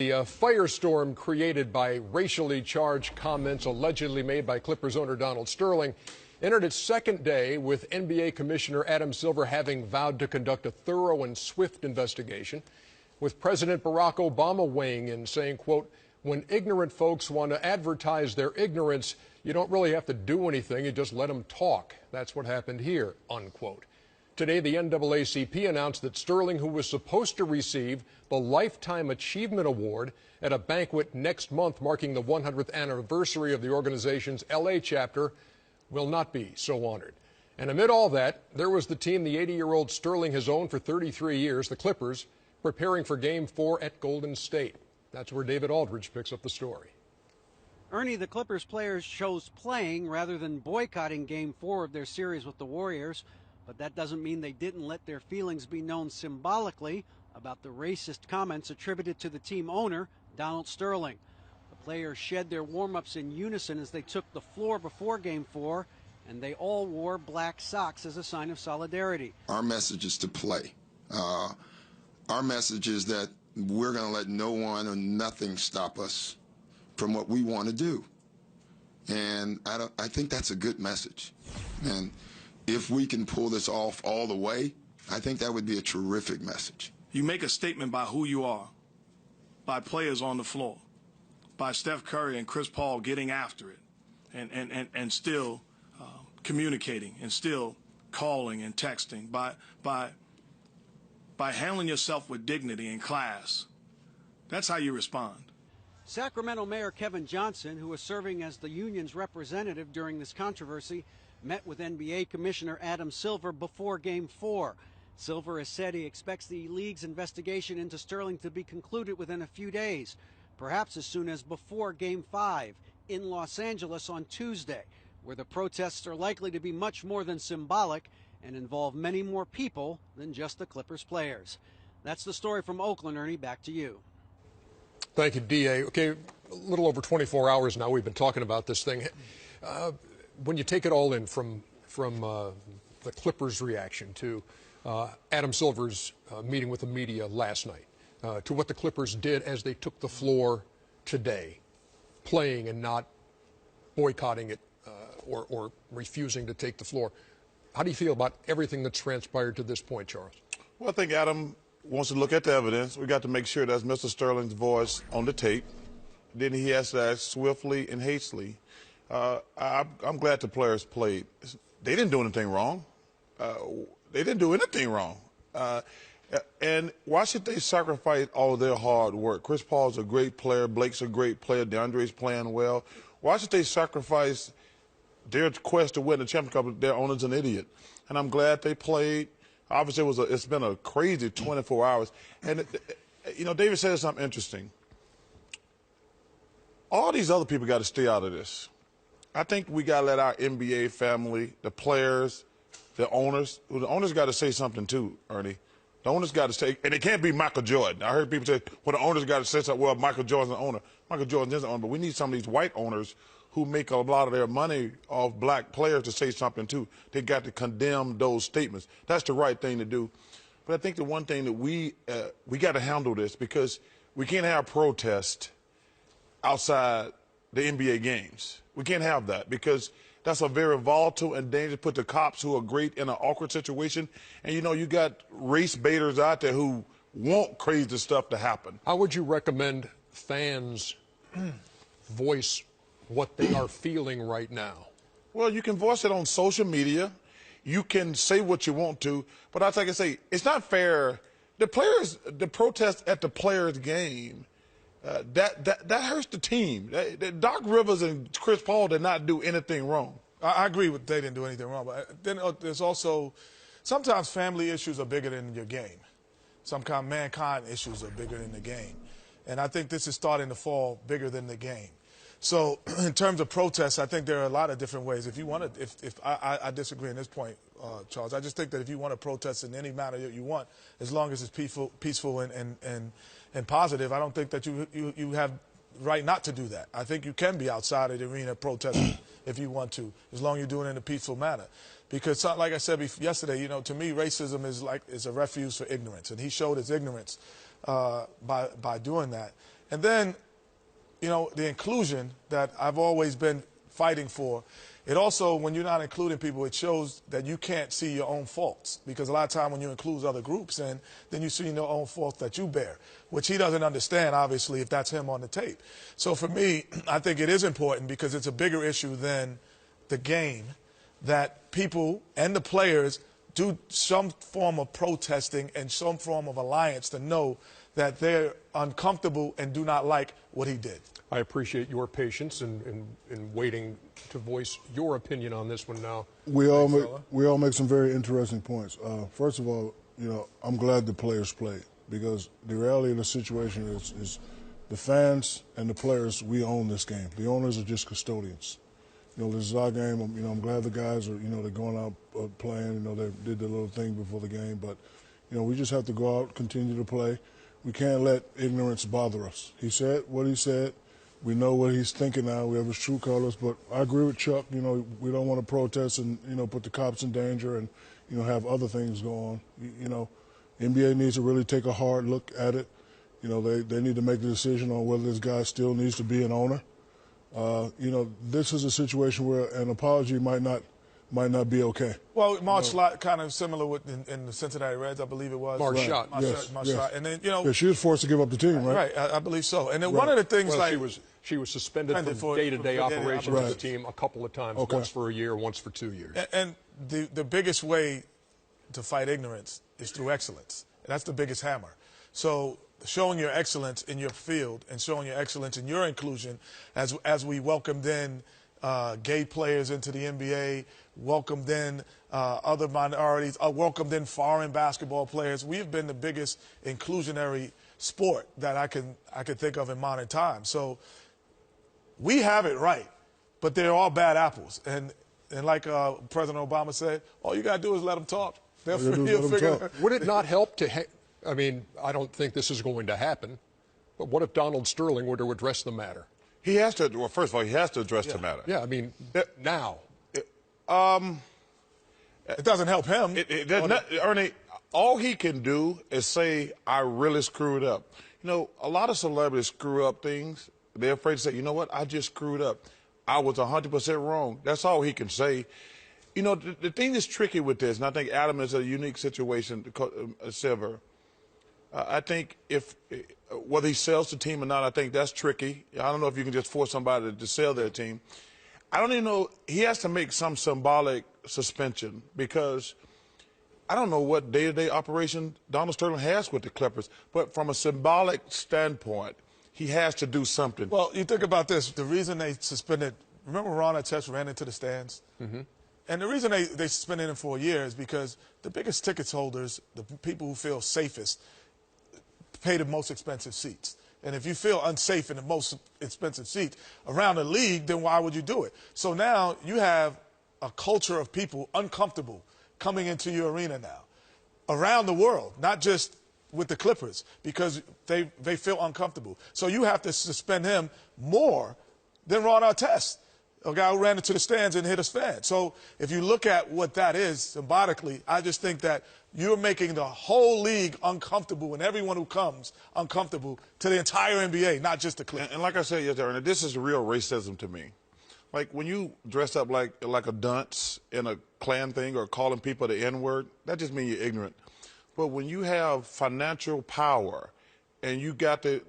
The firestorm created by racially charged comments allegedly made by Clippers owner Donald Sterling entered its second day with NBA Commissioner Adam Silver having vowed to conduct a thorough and swift investigation, with President Barack Obama weighing in, saying, quote, "When ignorant folks want to advertise their ignorance, you don't really have to do anything, you just let them talk. That's what happened here," unquote. Today, the NAACP announced that Sterling, who was supposed to receive the Lifetime Achievement Award at a banquet next month marking the 100th anniversary of the organization's LA chapter, will not be so honored. And amid all that, there was the team the 80-year-old Sterling has owned for 33 years, the Clippers, preparing for Game 4 at Golden State. That's where David Aldridge picks up the story. Ernie, the Clippers players chose playing rather than boycotting Game 4 of their series with the Warriors. But that doesn't mean they didn't let their feelings be known symbolically about the racist comments attributed to the team owner, Donald Sterling. The players shed their warm-ups in unison as they took the floor before Game 4, and they all wore black socks as a sign of solidarity. Our message is to play. Our message is that we're going to let no one or nothing stop us from what we want to do. And I think that's a good message. And if we can pull this off all the way, I think that would be a terrific message. You make a statement by who you are, by players on the floor, by Steph Curry and Chris Paul getting after it, and still communicating, and still calling and texting, by handling yourself with dignity and class. That's how you respond. Sacramento Mayor Kevin Johnson, who was serving as the union's representative during this controversy, met with NBA Commissioner Adam Silver before Game 4. Silver has said he expects the league's investigation into Sterling to be concluded within a few days, perhaps as soon as before Game 5 in Los Angeles on Tuesday, where the protests are likely to be much more than symbolic and involve many more people than just the Clippers players. That's the story from Oakland. Ernie, back to you. Thank you, D.A. Okay, a little over 24 hours now we've been talking about this thing. When you take it all in from the Clippers' reaction to Adam Silver's meeting with the media last night, to what the Clippers did as they took the floor today, playing and not boycotting it or refusing to take the floor, how do you feel about everything that's transpired to this point, Charles? Well, I think Adam wants to look at the evidence. We got to make sure that's Mr. Sterling's voice on the tape. Then he has to act swiftly and hastily. I'm glad the players played. They didn't do anything wrong. They didn't do anything wrong. And why should they sacrifice all of their hard work? Chris Paul's a great player. Blake's a great player. DeAndre's playing well. Why should they sacrifice their quest to win the championship? Their owner's an idiot. And I'm glad they played. Obviously, it's been a crazy 24 hours. And, you know, David said something interesting. All these other people got to stay out of this. I think we got to let our NBA family, the players, the owners got to say something too, Ernie. The owners got to say, and it can't be Michael Jordan. I heard people say, well, the owners got to say something. Well, Michael Jordan's the owner. Michael Jordan is the owner, but we need some of these white owners who make a lot of their money off black players to say something too. They got to condemn those statements. That's the right thing to do. But I think the one thing that we got to handle this, because we can't have protest outside the NBA games. We can't have that, because that's a very volatile and dangerous. Put the cops, who are great, in an awkward situation. And, you know, you got race baiters out there who want crazy stuff to happen. How would you recommend fans voice what they are feeling right now? Well, you can voice it on social media. You can say what you want to. But I can say, it's not fair. The protest at the players' game, that hurts the team. Doc Rivers and Chris Paul did not do anything wrong. I agree with they didn't do anything wrong, but then there's also sometimes family issues are bigger than your game. Sometimes mankind issues are bigger than the game, and I think this is starting to fall bigger than the game. So in terms of protests, I think there are a lot of different ways. If you want to, I disagree on this point, Charles. I just think that if you want to protest in any manner that you want, as long as it's peaceful and positive, I don't think that you have right not to do that. I think you can be outside of the arena protesting if you want to, as long as you're doing it in a peaceful manner. Because, like I said yesterday, you know, to me, racism is a refuge for ignorance, and he showed his ignorance by doing that. And then, you know, the inclusion that I've always been fighting for. It also, when you're not including people, it shows that you can't see your own faults. Because a lot of time when you include other groups in, then you see your own faults that you bear, which he doesn't understand, obviously, if that's him on the tape. So for me, I think it is important because it's a bigger issue than the game, that people and the players do some form of protesting and some form of alliance to know that they're uncomfortable and do not like what he did. I appreciate your patience in waiting to voice your opinion on this one now. We all make some very interesting points. First of all, you know, I'm glad the players played because the reality of the situation is the fans and the players, we own this game. The owners are just custodians. You know, this is our game. You know, I'm glad the guys are, you know, they're going out playing. You know, they did their little thing before the game. But, you know, we just have to go out, continue to play. We can't let ignorance bother us. He said what he said. We know what he's thinking now. We have his true colors. But I agree with Chuck. You know, we don't want to protest and, you know, put the cops in danger and, you know, have other things go on. You know, NBA needs to really take a hard look at it. You know, they need to make the decision on whether this guy still needs to be an owner. You know, this is a situation where an apology might not be okay. Well, Mark Schlott, kind of similar with in the Cincinnati Reds, I believe it was. Mark Schlott. Yes. And then, you know. Yeah, she was forced to give up the team, right? Right, I believe so. And then one of the things she was suspended from day-to-day operations of the team a couple of times, once for a year, once for 2 years. And the biggest way to fight ignorance is through excellence. And that's the biggest hammer. So showing your excellence in your field and showing your excellence in your inclusion as we welcomed in gay players into the NBA, welcomed in other minorities, welcomed in foreign basketball players. We've been the biggest inclusionary sport that I could think of in modern times. So we have it right, but they're all bad apples. And like President Obama said, all you got to do is let them talk. They'll figure it out. Would it not help to I mean, I don't think this is going to happen, but what if Donald Sterling were to address the matter? He has to. Well, first of all, he has to address the matter. Yeah, I mean, now. It doesn't help him. Ernie, all he can do is say, I really screwed up. You know, a lot of celebrities screw up things. They're afraid to say, you know what, I just screwed up. I was 100% wrong. That's all he can say. You know, the thing that's tricky with this, and I think Adam is a unique situation, Silver. I think whether he sells the team or not, I think that's tricky. I don't know if you can just force somebody to sell their team. I don't even know. He has to make some symbolic suspension because I don't know what day-to-day operation Donald Sterling has with the Clippers, but from a symbolic standpoint, he has to do something. Well, you think about this. The reason they suspended, remember Ron Artest ran into the stands? Mm-hmm. And the reason they suspended him for a year is because the biggest tickets holders, the people who feel safest, pay the most expensive seats. And if you feel unsafe in the most expensive seats around the league, then why would you do it? So now you have a culture of people uncomfortable coming into your arena now around the world, not just with the Clippers, because they feel uncomfortable. So you have to suspend him more than Ron Artest, a guy who ran into the stands and hit his fan. So if you look at what that is symbolically, I just think that you're making the whole league uncomfortable and everyone who comes uncomfortable to the entire NBA, not just the Clippers. And like I said yesterday, this is real racism to me. Like when you dress up like a dunce in a Klan thing or calling people the N-word, that just means you're ignorant. But when you have financial power and you got the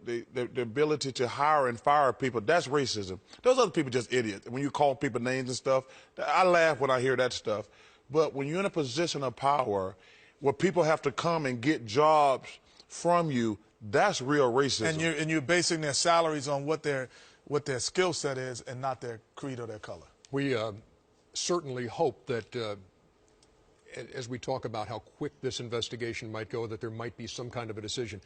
ability to hire and fire people, that's racism. Those other people just idiots. When you call people names and stuff, I laugh when I hear that stuff. But when you're in a position of power where people have to come and get jobs from you, that's real racism. And you're basing their salaries on what their skill set is and not their creed or their color. We certainly hope that as we talk about how quick this investigation might go, that there might be some kind of a decision.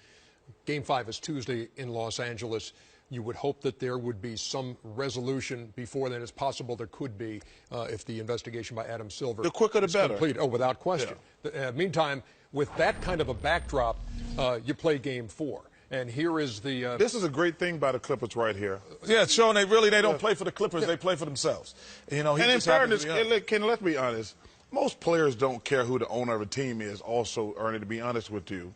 Game 5 is Tuesday in Los Angeles. You would hope that there would be some resolution before then. It's possible there could be if the investigation by Adam Silver the quicker the better. Complete. Oh, without question. Yeah. Meantime, with that kind of a backdrop, you play Game 4. And here is the... this is a great thing by the Clippers right here. Yeah, it's showing they don't play for the Clippers. They play for themselves. You know, and in fairness, let's be honest, most players don't care who the owner of a team is also, Ernie, to be honest with you.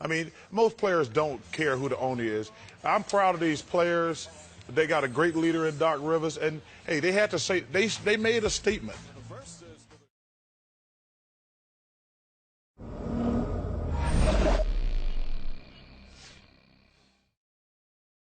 I mean, most players don't care who the owner is. I'm proud of these players. They got a great leader in Doc Rivers, and hey, they had to say they made a statement.